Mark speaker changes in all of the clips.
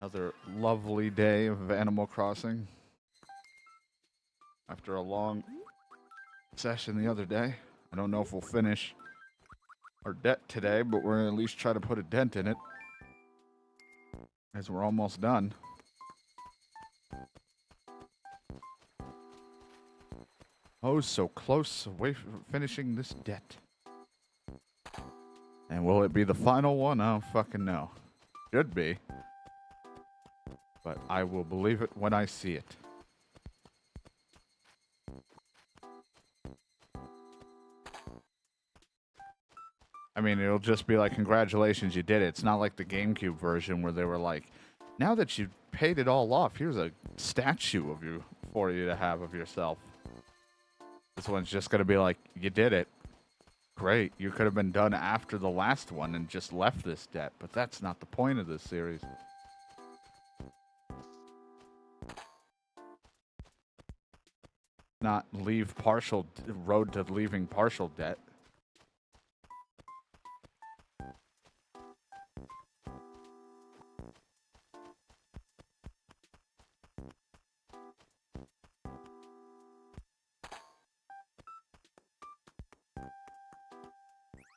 Speaker 1: Another lovely day of Animal Crossing. After a long session the other day. I don't know if we'll finish our debt today, but we're going to at least try to put a dent in it. As we're almost done. Oh, so close away from finishing this debt. And will it be the final one? I don't fucking know. Should be. But I will believe it when I see it. I mean, it'll just be like, congratulations, you did it. It's not like the GameCube version where they were like, now that you've paid it all off, here's a statue of you for you to have of yourself. This one's just going to be like, you did it. Great. You could have been done after the last one and just left this debt, but that's not the point of this series. Not leave partial road to leaving partial debt.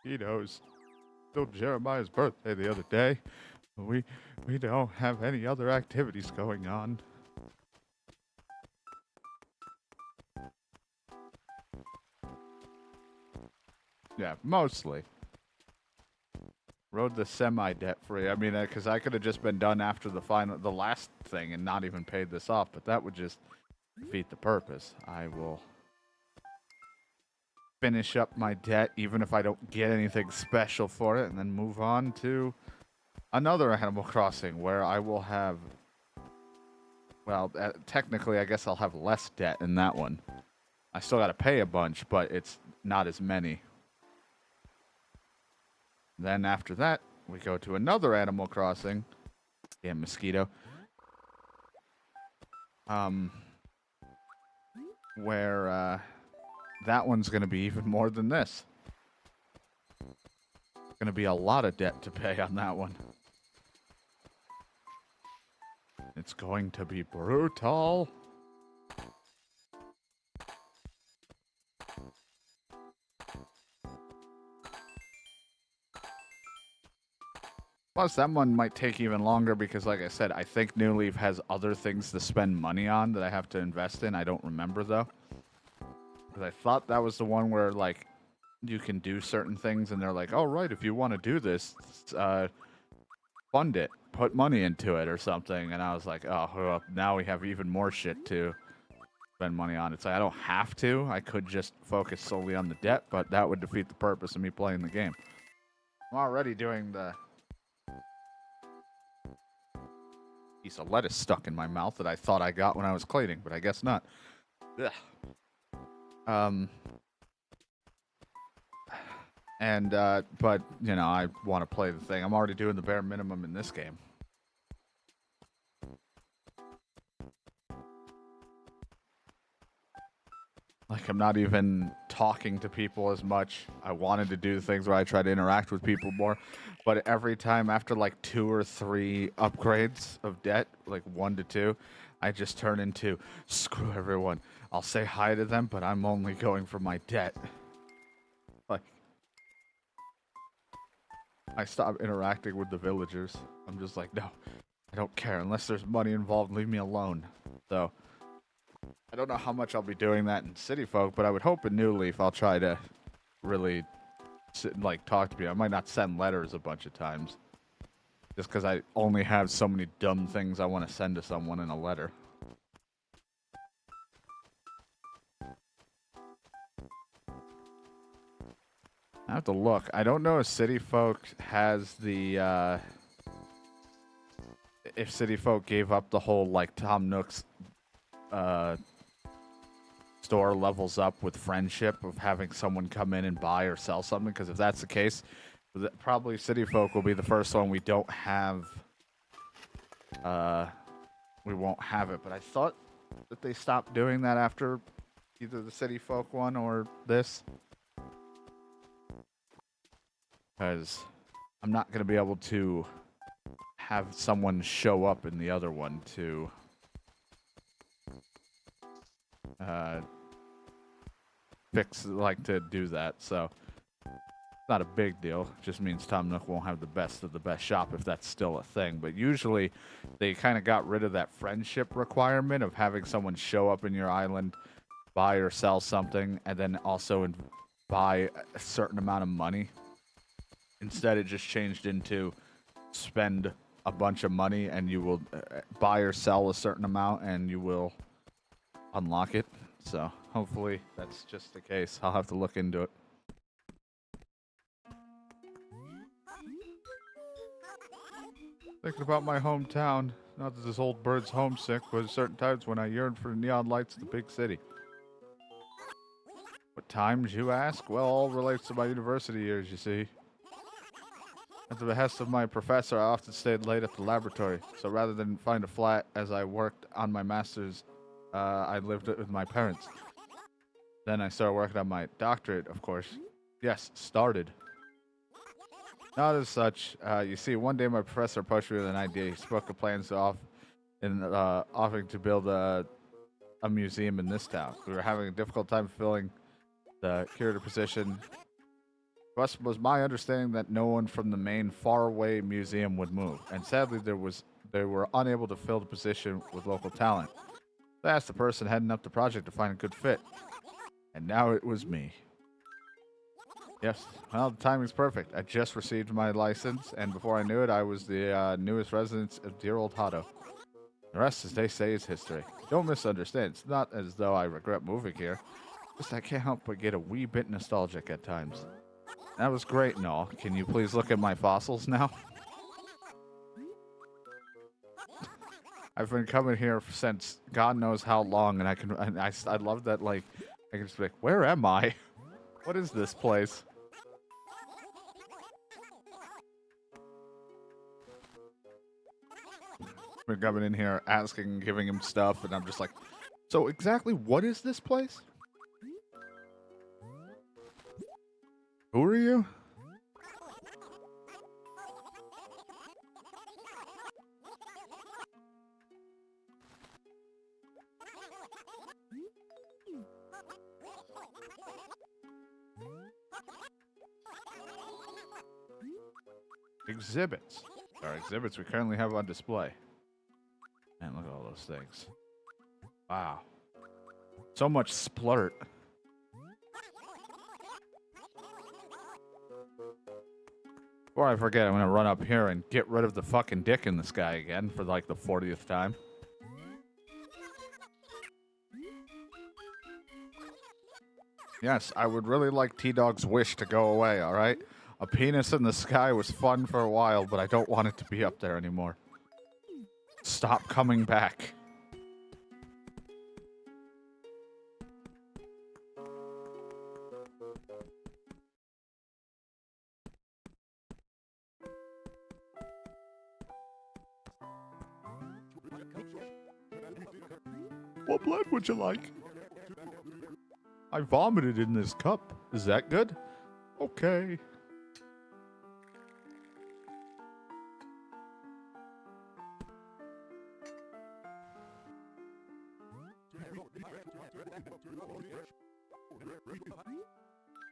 Speaker 1: He knows. Still Jeremiah's birthday the other day. We don't have any other activities going on. Yeah, mostly. Rode the semi-debt free. I mean, because I could have just been done after the last thing and not even paid this off, but that would just defeat the purpose. I will finish up my debt, even if I don't get anything special for it, and then move on to another Animal Crossing where I will have, well, technically, I guess I'll have less debt in that one. I still got to pay a bunch, but it's not as many. Then after that, we go to another Animal Crossing. Yeah, mosquito. Where that one's going to be even more than this. Going to be a lot of debt to pay on that one. It's going to be brutal. Plus, that one might take even longer because, like I said, I think New Leaf has other things to spend money on that I have to invest in. I don't remember, though. Because I thought that was the one where, like, you can do certain things, and they're like, oh, right, if you want to do this, fund it. Put money into it or something. And I was like, oh, well, now we have even more shit to spend money on. It's like, I don't have to. I could just focus solely on the debt, but that would defeat the purpose of me playing the game. I'm already doing the piece of lettuce stuck in my mouth that I thought I got when I was cleaning, but I guess not. Ugh. But, you know, I want to play the thing. I'm already doing the bare minimum in this game. Like, I'm not even talking to people as much. I wanted to do things where I try to interact with people more. But every time after, like, 2 or 3 upgrades of debt, like 1 to 2, I just turn into, screw everyone. I'll say hi to them, but I'm only going for my debt. Like, I stop interacting with the villagers. I'm just like, no, I don't care. Unless there's money involved, leave me alone. So I don't know how much I'll be doing that in City Folk, but I would hope in New Leaf I'll try to really sit and, like, talk to people. I might not send letters a bunch of times, just because I only have so many dumb things I want to send to someone in a letter. I have to look. I don't know if City Folk has the, if City Folk gave up the whole, like, Tom Nook's, store levels up with friendship of having someone come in and buy or sell something, because if that's the case, probably City Folk will be the first one we don't have. We won't have it, but I thought that they stopped doing that after either the City Folk one or this, because I'm not going to be able to have someone show up in the other one to to do that. So it's not a big deal. It just means Tom Nook won't have the best of the best shop if that's still a thing. But usually they kind of got rid of that friendship requirement of having someone show up in your island, buy or sell something, and then also buy a certain amount of money. Instead, it just changed into spend a bunch of money and you will buy or sell a certain amount and you will unlock it. So hopefully that's just the case. I'll have to look into it. Thinking about my hometown. Not that this old bird's homesick, but there's certain times when I yearn for the neon lights of the big city. What times, you ask? Well, all relates to my university years, you see. At the behest of my professor, I often stayed late at the laboratory. So rather than find a flat as I worked on my master's, I lived with my parents. Then I started working on my doctorate, of course. Yes, started. Not as such. You see, one day my professor approached me with an idea. He spoke of plans offering to build a museum in this town. We were having a difficult time filling the curator position. It was my understanding that no one from the main faraway museum would move, and sadly they were unable to fill the position with local talent. I asked the person heading up the project to find a good fit, and now it was me. Yes, well, the timing's perfect. I just received my license, and before I knew it, I was the newest resident of dear old Hado. The rest, as they say, is history. Don't misunderstand. It's not as though I regret moving here. Just I can't help but get a wee bit nostalgic at times. That was great and all. Can you please look at my fossils now? I've been coming here since God knows how long, and I love that, like, I can just be like, where am I? What is this place? Been coming in here asking, giving him stuff, and I'm just like, so exactly what is this place? Who are you? Exhibits. There are exhibits we currently have on display. And look at all those things. Wow. So much splurt. Before I forget, I'm gonna run up here and get rid of the fucking dick in the sky again for like the 40th time. Yes, I would really like T-Dog's wish to go away, alright? A penis in the sky was fun for a while, but I don't want it to be up there anymore. Stop coming back. What blood would you like? I vomited in this cup. Is that good? Okay.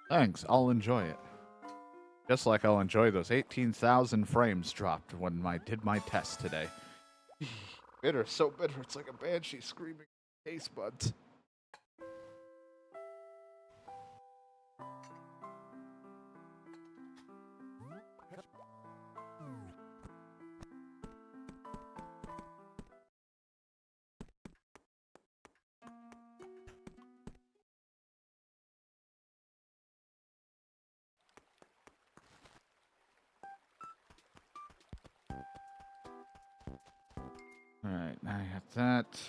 Speaker 1: Thanks, I'll enjoy it. Just like I'll enjoy those 18,000 frames dropped when I did my test today. Bitter, so bitter, it's like a banshee screaming taste buds. Alright, now I got that.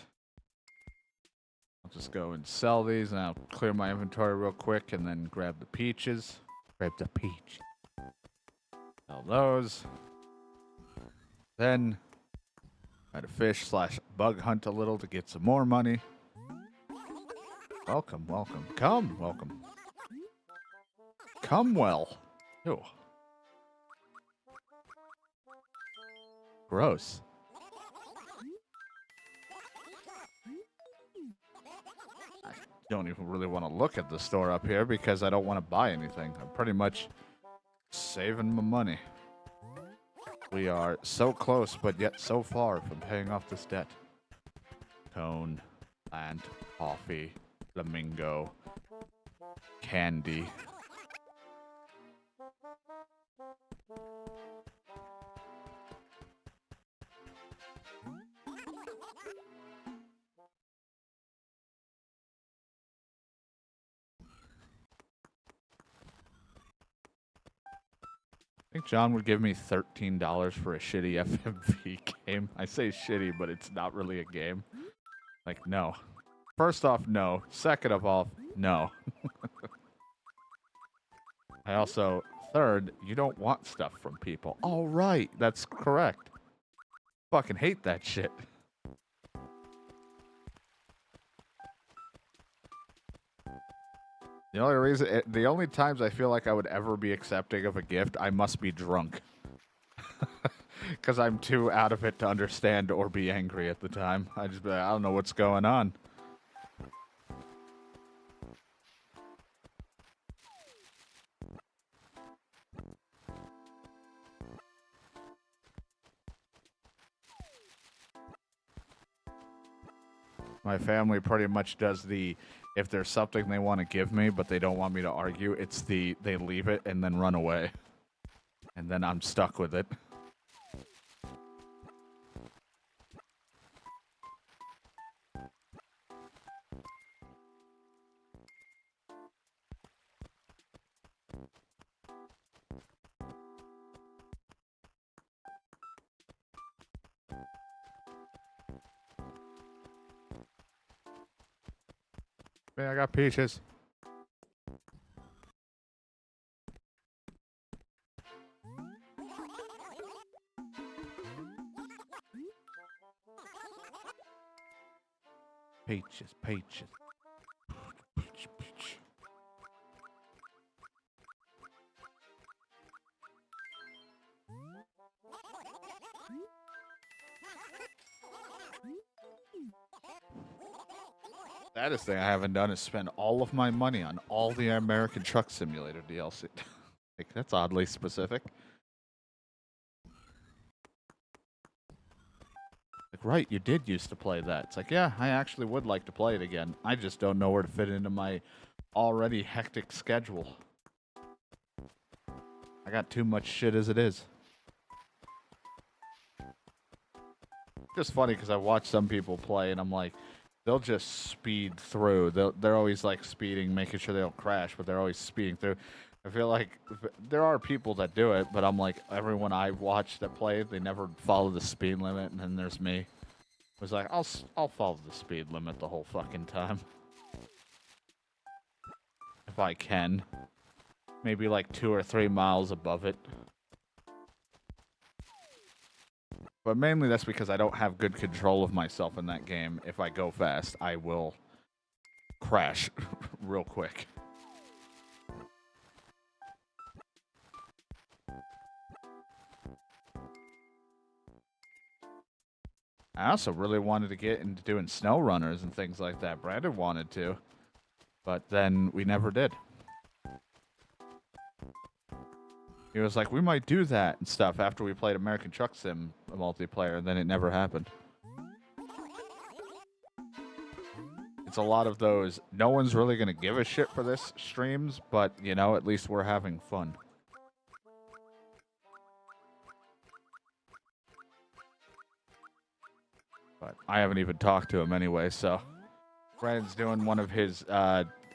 Speaker 1: I'll just go and sell these, and I'll clear my inventory real quick, and then grab the peaches. Grab the peach. Sell those. Then, try to fish / bug hunt a little to get some more money. Welcome, welcome. Come, welcome. Come well. Ew. Gross. I don't even really want to look at the store up here because I don't want to buy anything. I'm pretty much saving my money. We are so close, but yet so far from paying off this debt. Cone, plant, coffee, flamingo, candy. I think John would give me $13 for a shitty FMV game. I say shitty, but it's not really a game. Like, no. First off, no. Second of all, no. I also, third, you don't want stuff from people. All right, that's correct. Fucking hate that shit. The only times I feel like I would ever be accepting of a gift, I must be drunk. Because I'm too out of it to understand or be angry at the time. I don't know what's going on. My family pretty much does if there's something they want to give me, but they don't want me to argue, they leave it and then run away. And then I'm stuck with it. Hey, I got peaches. Peaches, peaches. Peach, peach. Saddest thing I haven't done is spend all of my money on all the American Truck Simulator DLC. Like, that's oddly specific. Like, right, you did used to play that. It's like, yeah, I actually would like to play it again. I just don't know where to fit into my already hectic schedule. I got too much shit as it is. Just funny because I watch some people play and I'm like, they'll just speed through. They're always like speeding, making sure they don't crash, but they're always speeding through. I feel like there are people that do it, but I'm like, everyone I watch that play, they never follow the speed limit, and then there's me. It was like, I'll follow the speed limit the whole fucking time. If I can. Maybe like 2 or 3 miles above it. But mainly that's because I don't have good control of myself in that game. If I go fast, I will crash real quick. I also really wanted to get into doing snow runners and things like that. Brandon wanted to, but then we never did. He was like, we might do that and stuff after we played American Truck Sim multiplayer, and then it never happened. It's a lot of those, no one's really going to give a shit for this streams, but, you know, at least we're having fun. But I haven't even talked to him anyway, so. Brandon's doing one of his,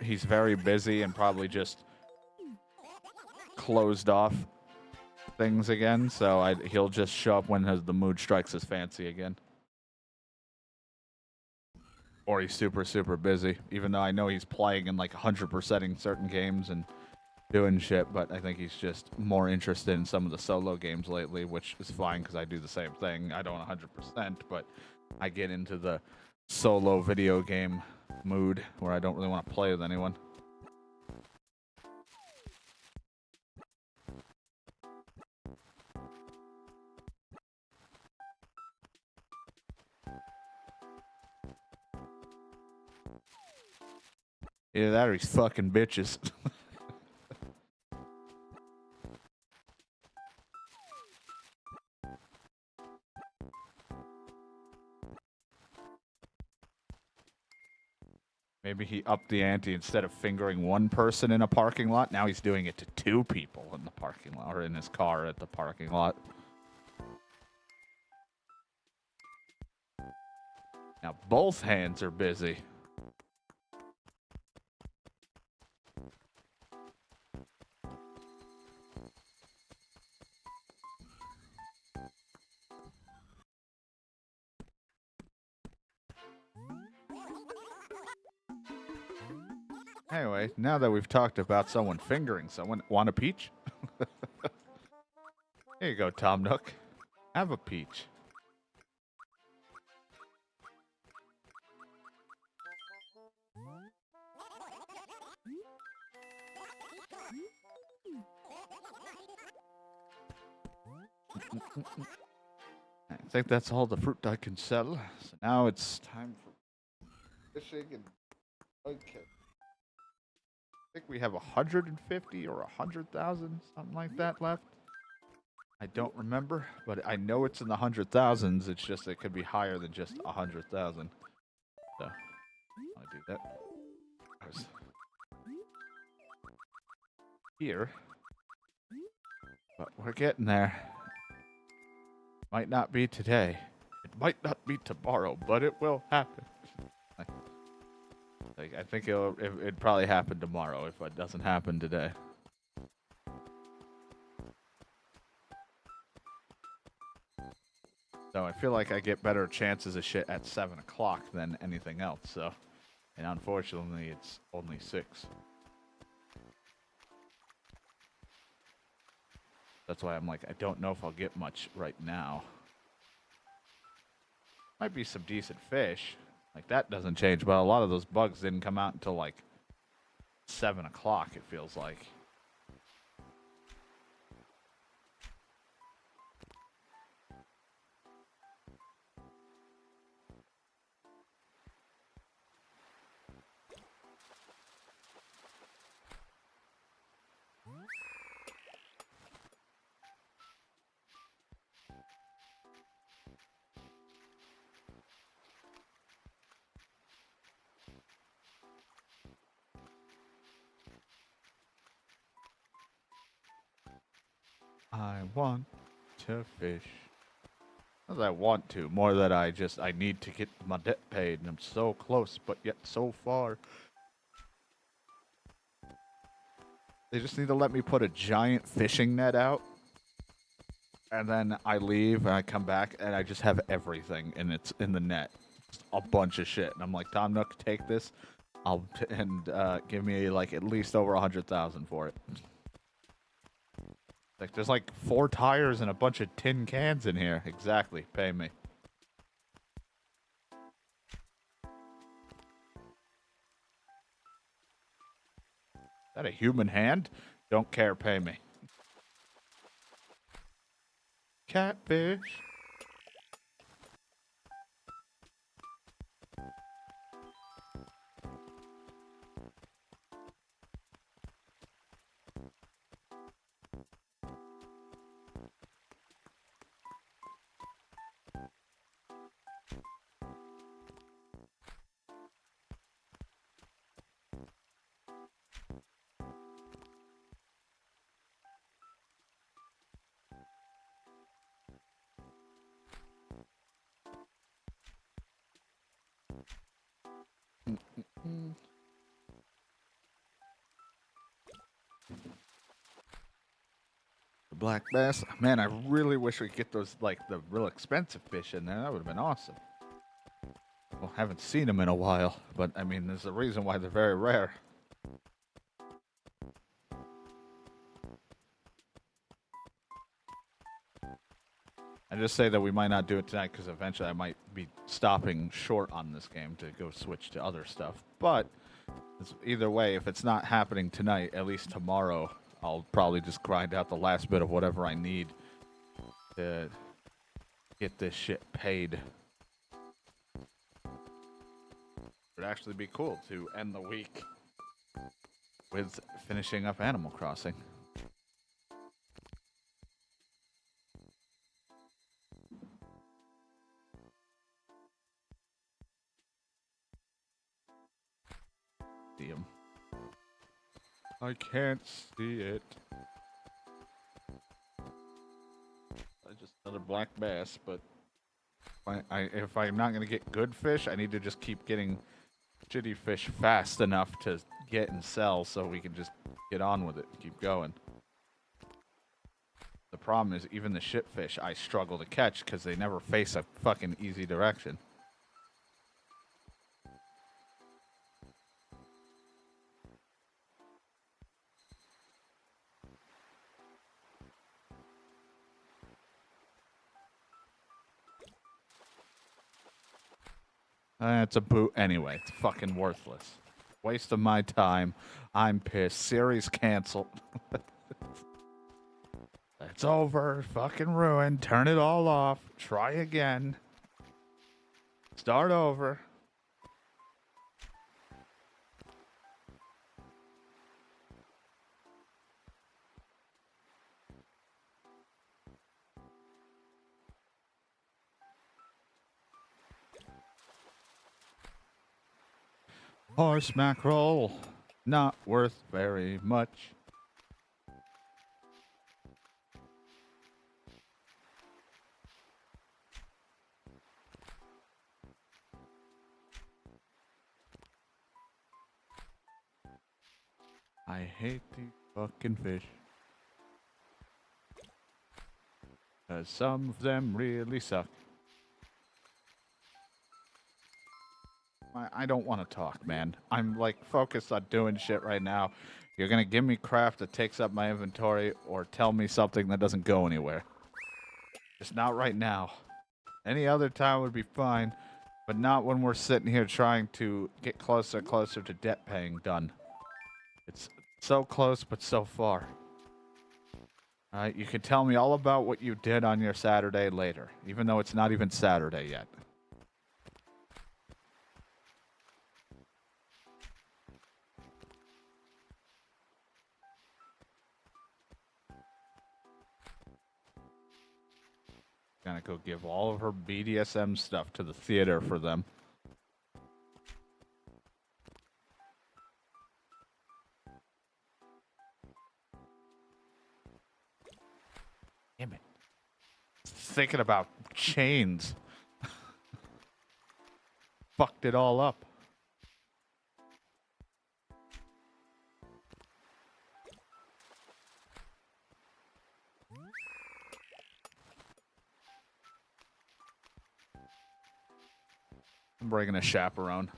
Speaker 1: he's very busy and probably just closed off things again, so he'll just show up when the mood strikes his fancy again. Or he's super, super busy, even though I know he's playing and like 100%ing certain games and doing shit, but I think he's just more interested in some of the solo games lately, which is fine because I do the same thing. I don't 100%, but I get into the solo video game mood where I don't really want to play with anyone. Either that or he's fucking bitches. Maybe he upped the ante. Instead of fingering one person in a parking lot, now he's doing it to two people in the parking lot, or in his car at the parking lot. Now both hands are busy. Anyway, now that we've talked about someone fingering someone, want a peach? Here you go, Tom Nook. Have a peach. I think that's all the fruit I can sell. So now it's time for fishing and okay. I think we have 150 or 100,000, something like that left. I don't remember, but I know it's in the 100,000s. It's just it could be higher than just 100,000. So I'll do that. Here, but we're getting there. Might not be today. It might not be tomorrow, but it will happen. Like I think it'd probably happen tomorrow if it doesn't happen today. So I feel like I get better chances of shit at 7 o'clock than anything else. So, and unfortunately, it's only 6. That's why I'm like, I don't know if I'll get much right now. Might be some decent fish. Like, that doesn't change, but a lot of those bugs didn't come out until, like, 7 o'clock, it feels like. I want to fish. Not that I want to, more that I need to get my debt paid, and I'm so close, but yet so far. They just need to let me put a giant fishing net out, and then I leave, and I come back, and I just have everything in the net. Just a bunch of shit. And I'm like, Tom Nook, take this, give me, like, at least over 100,000 for it. Like, there's like 4 tires and a bunch of tin cans in here. Exactly. Pay me. Is that a human hand? Don't care. Pay me. Catfish. The black bass. Man, I really wish we could get those, like, the real expensive fish in there. That would have been awesome. Well, haven't seen them in a while, but I mean, there's a reason why they're very rare. I just say that we might not do it tonight because eventually I might be stopping short on this game to go switch to other stuff. But either way, if it's not happening tonight, at least tomorrow, I'll probably just grind out the last bit of whatever I need to get this shit paid. It'd actually be cool to end the week with finishing up Animal Crossing. See him. I can't see it. Just another black bass, but if I'm not gonna get good fish, I need to just keep getting shitty fish fast enough to get and sell, so we can just get on with it and keep going. The problem is, even the shit fish I struggle to catch because they never face a fucking easy direction. It's a boot anyway. It's fucking worthless. Waste of my time. I'm pissed. Series canceled. It's over. Fucking ruined. Turn it all off. Try again. Start over. Horse mackerel. Not worth very much. I hate these fucking fish. 'Cause some of them really suck. I don't want to talk, man. I'm like focused on doing shit right now. You're gonna give me crap that takes up my inventory or tell me something that doesn't go anywhere. Just not right now. Any other time would be fine, but not when we're sitting here trying to get closer and closer to debt paying done. It's so close, but so far. Alright, you can tell me all about what you did on your Saturday later, even though it's not even Saturday yet. Gonna go give all of her BDSM stuff to the theater for them. Damn it. Thinking about chains. Fucked it all up. I'm bringing a chaperone.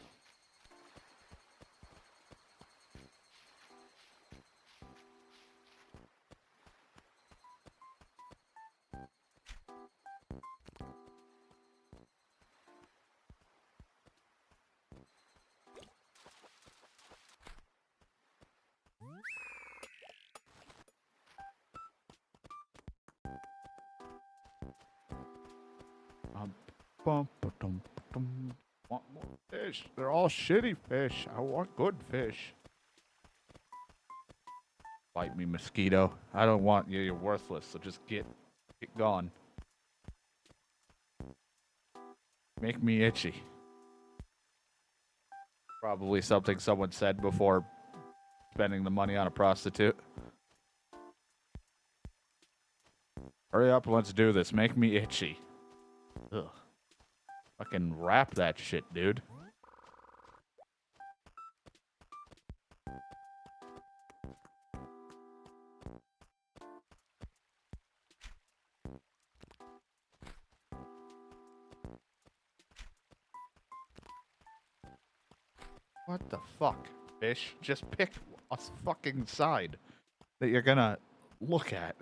Speaker 1: Want more fish? They're all shitty fish. I want good fish. Bite me, mosquito. I don't want you. You're worthless. So just get gone. Make me itchy. Probably something someone said before spending the money on a prostitute. Hurry up, let's do this. Make me itchy. Ugh. Fucking wrap that shit, dude. What the fuck, fish? Just pick a fucking side that you're gonna look at.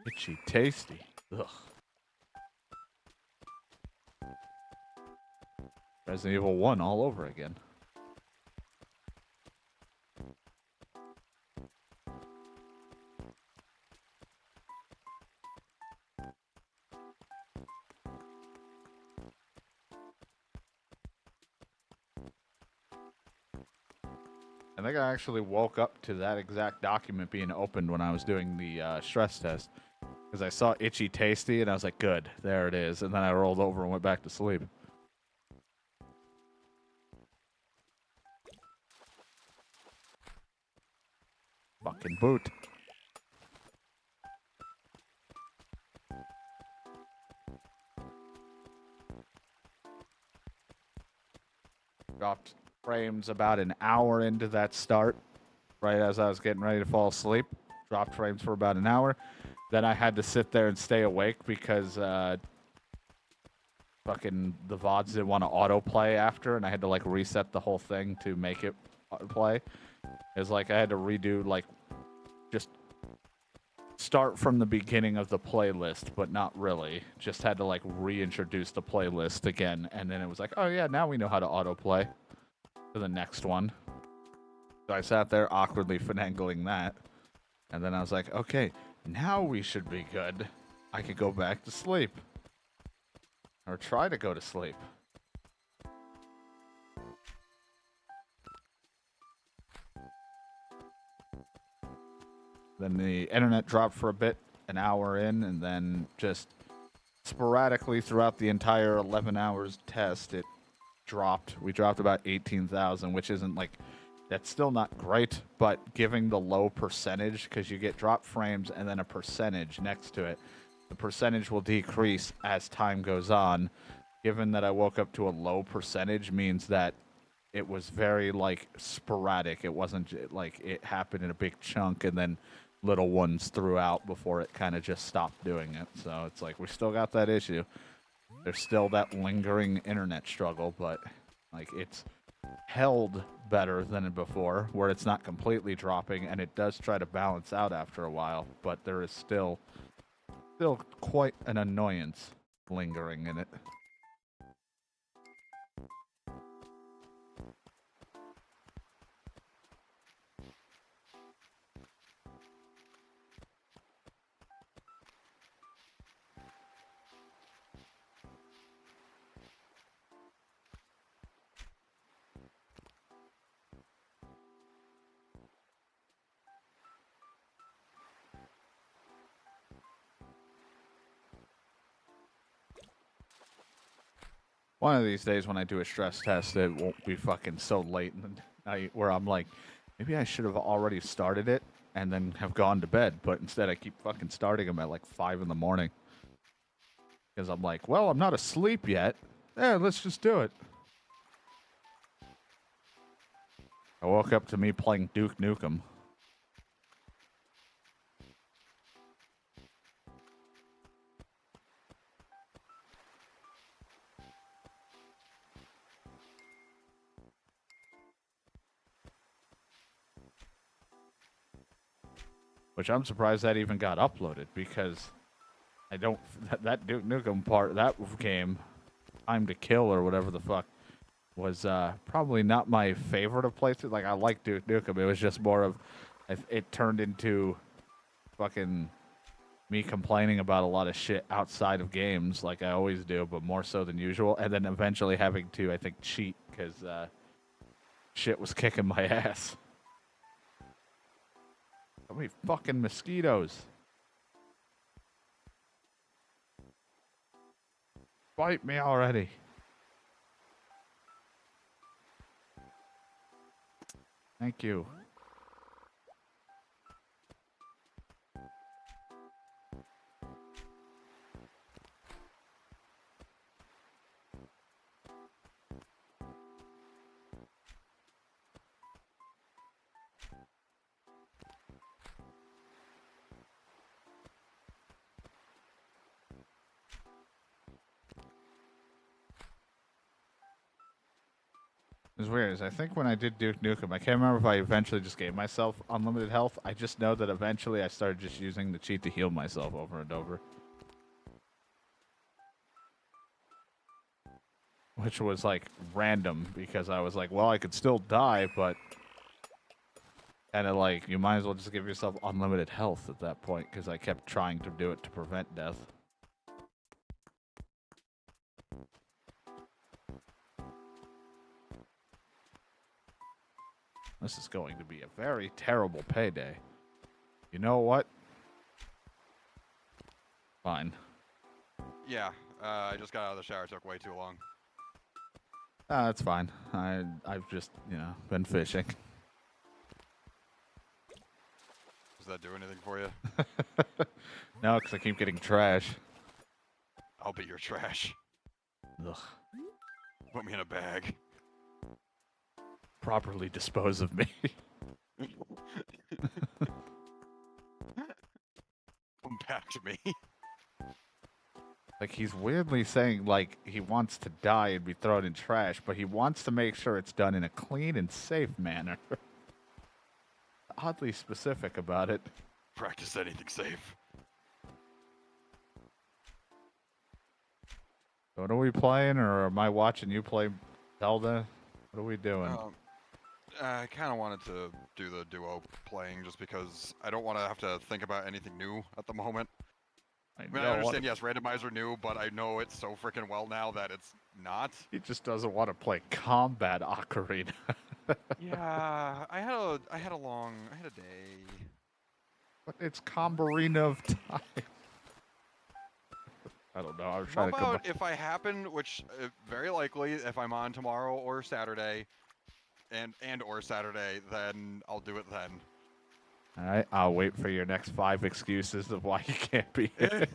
Speaker 1: Itchy tasty. Ugh. Resident Evil 1 all over again. I think I actually woke up to that exact document being opened when I was doing the stress test. Because I saw Itchy Tasty, and I was like, good, there it is. And then I rolled over and went back to sleep. Fucking boot. Dropped frames about an hour into that start, right as I was getting ready to fall asleep. Dropped frames for about an hour. Then I had to sit there and stay awake because fucking the VODs didn't want to autoplay after, and I had to like reset the whole thing to make it play. It was like I had to redo, like, just start from the beginning of the playlist, but not really. Just had to like reintroduce the playlist again, and then it was like, oh yeah, now we know how to autoplay to the next one. So I sat there awkwardly finagling that, and then I was like, okay, now we should be good. I could go back to sleep. Or try to go to sleep. Then the internet dropped for a bit, an hour in, and then just sporadically throughout the entire 11 hours test, it dropped. We dropped about 18,000, which isn't like, that's still not great, but giving the low percentage, because you get drop frames and then a percentage next to it, the percentage will decrease as time goes on. Given that I woke up to a low percentage means that it was very, like, sporadic. It wasn't like it happened in a big chunk and then little ones throughout before it kind of just stopped doing it. So it's like we still got that issue. There's still that lingering internet struggle, but like it's held better than before, where it's not completely dropping, and it does try to balance out after a while, but there is still quite an annoyance lingering in it. One of these days when I do a stress test, it won't be fucking so late in the night where I'm like, maybe I should have already started it and then have gone to bed. But instead, I keep fucking starting them at like 5 in the morning. Because I'm like, well, I'm not asleep yet. Yeah, let's just do it. I woke up to me playing Duke Nukem. Which I'm surprised that even got uploaded, because I don't... That Duke Nukem part, that game, Time to Kill or whatever the fuck, was probably not my favorite of playthroughs. Like, I like Duke Nukem. It was just more of... It turned into fucking me complaining about a lot of shit outside of games, like I always do, but more so than usual. And then eventually having to, I think, cheat, because shit was kicking my ass. How many fucking mosquitoes? Bite me already. Thank you. It's weird. Is I think when I did Duke Nukem, I can't remember if I eventually just gave myself unlimited health. I just know that eventually I started just using the cheat to heal myself over and over. Which was, like, random, because I was like, well, I could still die, but... kind of like, you might as well just give yourself unlimited health at that point, because I kept trying to do it to prevent death. This is going to be a very terrible payday. You know what? Fine.
Speaker 2: Yeah, I just got out of the shower. It took way too long.
Speaker 1: That's fine. I've just, been fishing.
Speaker 2: Does that do anything for you?
Speaker 1: No, because I keep getting trash.
Speaker 2: I'll be your trash.
Speaker 1: Ugh.
Speaker 2: Put me in a bag.
Speaker 1: Properly dispose of me.
Speaker 2: Compact me.
Speaker 1: Like, he's weirdly saying, like, he wants to die and be thrown in trash, but he wants to make sure it's done in a clean and safe manner. Oddly specific about it.
Speaker 2: Practice anything safe.
Speaker 1: What are we playing, or am I watching you play Zelda? What are we doing?
Speaker 2: I kind of wanted to do the duo playing just because I don't want to have to think about anything new at the moment. I understand, yes, randomizer new, but I know it so freaking well now that it's not.
Speaker 1: He just doesn't want to play combat ocarina.
Speaker 2: Yeah, I had a day.
Speaker 1: But it's Combarina of Time. I don't know. I was trying
Speaker 2: How
Speaker 1: to come
Speaker 2: about if I happen, which very likely, if I'm on tomorrow or Saturday, and or Saturday, then I'll do it then.
Speaker 1: All right, I'll wait for your next 5 excuses of why you can't be here.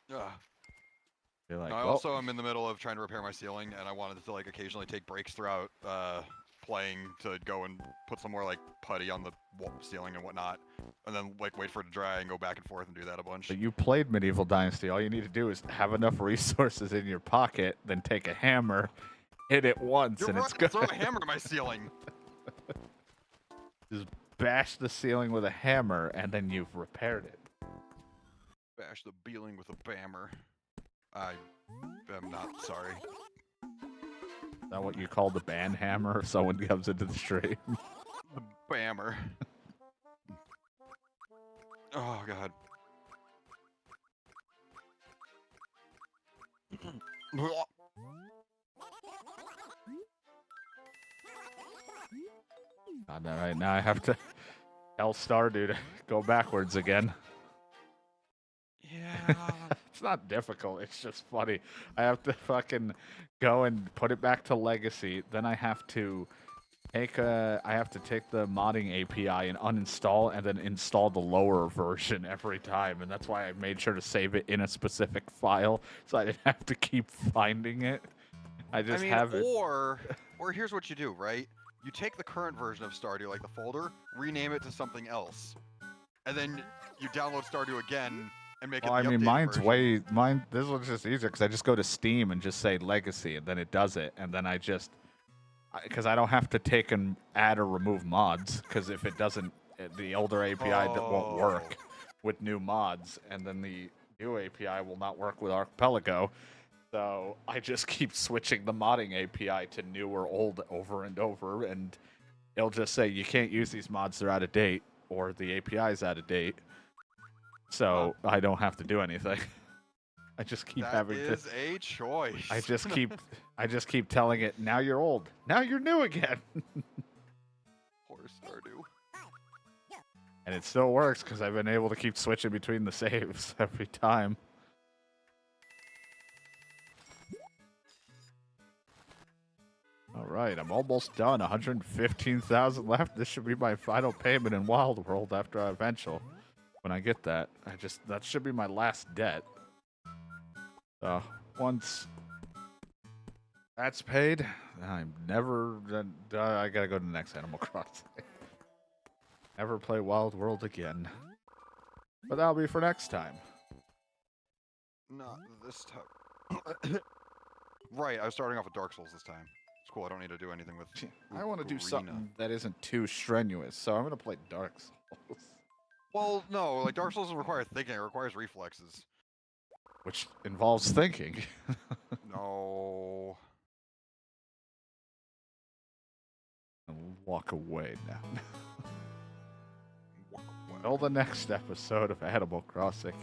Speaker 1: Like,
Speaker 2: I also am in the middle of trying to repair my ceiling, and I wanted to like occasionally take breaks throughout playing to go and put some more like putty on the ceiling and whatnot, and then like wait for it to dry and go back and forth and do that a bunch.
Speaker 1: But you played Medieval Dynasty. All you need to do is have enough resources in your pocket, then take a hammer, hit it once, and it's good.
Speaker 2: Throw a hammer at my ceiling.
Speaker 1: Just bash the ceiling with a hammer, and then you've repaired it.
Speaker 2: Bash the ceiling with a bammer. I am not sorry.
Speaker 1: Is that what you call the band hammer if someone comes into the stream?
Speaker 2: The bammer. Oh, God.
Speaker 1: God, all right, now I have to tell Stardew to go backwards again.
Speaker 2: Yeah.
Speaker 1: It's not difficult. It's just funny. I have to fucking go and put it back to Legacy. Then I have to take the modding API and uninstall and then install the lower version every time. And that's why I made sure to save it in a specific file so I didn't have to keep finding it. I just have it.
Speaker 2: Or here's what you do, right? You take the current version of Stardew, like the folder, rename it to something else, and then you download Stardew again and make it the updated version.
Speaker 1: This one's just easier because I just go to Steam and just say Legacy, and then it does it, and then because I don't have to take and add or remove mods, because if it doesn't, the older API won't work with new mods, and then the new API will not work with Archipelago. So I just keep switching the modding API to new or old over and over, and it'll just say you can't use these mods, they're out of date, or the API is out of date. So I don't have to do anything. I just keep having to.
Speaker 2: That is a choice.
Speaker 1: I just keep telling it, now you're old. Now you're new again.
Speaker 2: Poor Stardew.
Speaker 1: And it still works because I've been able to keep switching between the saves every time. All right, I'm almost done. 115,000 left. This should be my final payment in Wild World after eventual. When I get that, that should be my last debt. Once that's paid, I'm never. I gotta go to the next Animal Crossing. Never play Wild World again. But that'll be for next time.
Speaker 2: Not this time. Right, I was starting off with Dark Souls this time. It's cool, I don't need to do anything with
Speaker 1: I want to do something that isn't too strenuous, so I'm going to play Dark Souls.
Speaker 2: Well, no, like Dark Souls doesn't require thinking, it requires reflexes.
Speaker 1: Which involves thinking.
Speaker 2: No.
Speaker 1: I'll walk away now.
Speaker 2: Walk away.
Speaker 1: Until the next episode of Animal Crossing.